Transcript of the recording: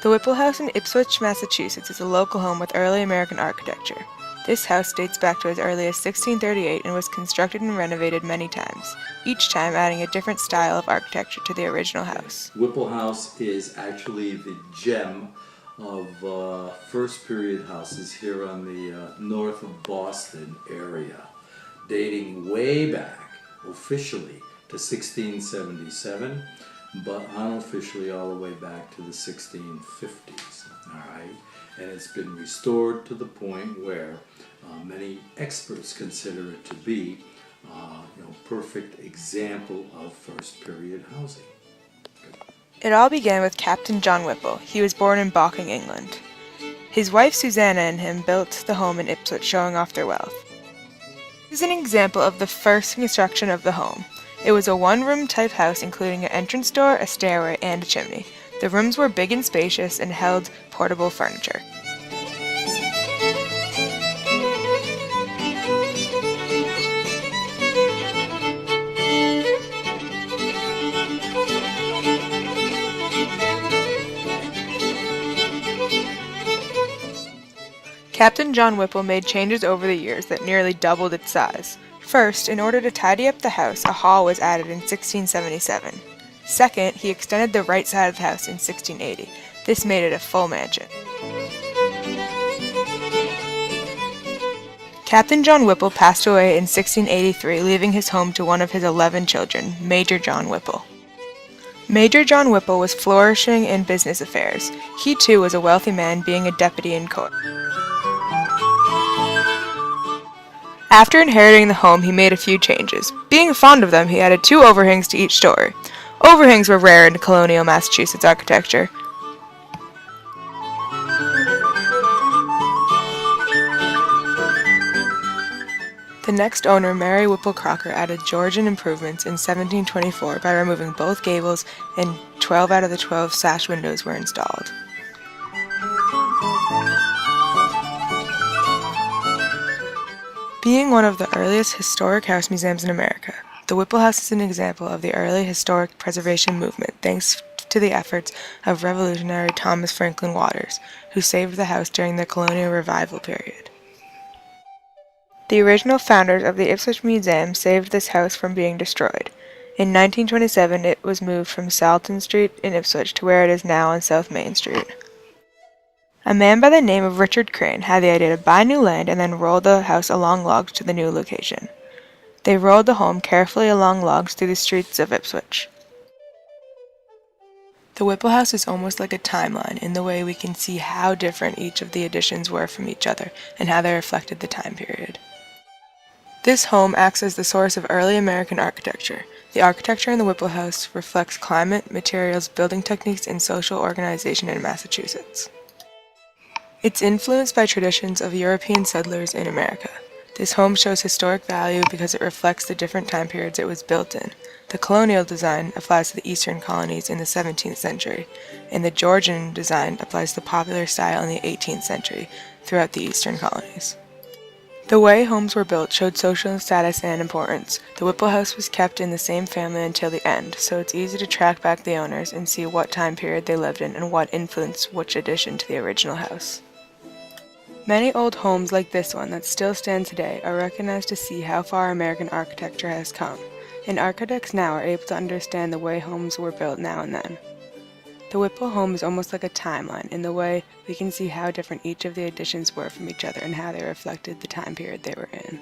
The Whipple House in Ipswich, Massachusetts is a local home with early American architecture. This house dates back to as early as 1638 and was constructed and renovated many times, each time adding a different style of architecture to the original house. Whipple House is actually the gem of first period houses here on the north of Boston area, dating way back officially to 1677, but unofficially all the way back to the 1650s. All right, and it's been restored to the point where many experts consider it to be perfect example of first period housing. It all began with Captain John Whipple. He was born in Barking, England. His wife Susanna and him built the home in Ipswich, showing off their wealth. This is an example of the first construction of the home. It was a one-room type house including an entrance door, a stairway, and a chimney. The rooms were big and spacious and held portable furniture. Captain John Whipple made changes over the years that nearly doubled its size. First, in order to tidy up the house, a hall was added in 1677. Second, he extended the right side of the house in 1680. This made it a full mansion. Captain John Whipple passed away in 1683, leaving his home to one of his 11 children, Major John Whipple. Major John Whipple was flourishing in business affairs. He too was a wealthy man, being a deputy in court. After inheriting the home, he made a few changes. Being fond of them, he added 2 overhangs to each story. Overhangs were rare in colonial Massachusetts architecture. The next owner, Mary Whipple Crocker, added Georgian improvements in 1724 by removing both gables, and 12 out of the 12 sash windows were installed. Being one of the earliest historic house museums in America, the Whipple House is an example of the early historic preservation movement thanks to the efforts of revolutionary Thomas Franklin Waters, who saved the house during the colonial revival period. The original founders of the Ipswich Museum saved this house from being destroyed. In 1927, it was moved from Salton Street in Ipswich to where it is now on South Main Street. A man by the name of Richard Crane had the idea to buy new land and then roll the house along logs to the new location. They rolled the home carefully along logs through the streets of Ipswich. The Whipple House is almost like a timeline in the way we can see how different each of the additions were from each other and how they reflected the time period. This home acts as the source of early American architecture. The architecture in the Whipple House reflects climate, materials, building techniques, and social organization in Massachusetts. It's influenced by traditions of European settlers in America. This home shows historic value because it reflects the different time periods it was built in. The colonial design applies to the eastern colonies in the 17th century, and the Georgian design applies to popular style in the 18th century throughout the eastern colonies. The way homes were built showed social status and importance. The Whipple House was kept in the same family until the end, so it's easy to track back the owners and see what time period they lived in and what influenced which addition to the original house. Many old homes like this one that still stand today are recognized to see how far American architecture has come, and architects now are able to understand the way homes were built now and then. The Whipple home is almost like a timeline in the way we can see how different each of the additions were from each other and how they reflected the time period they were in.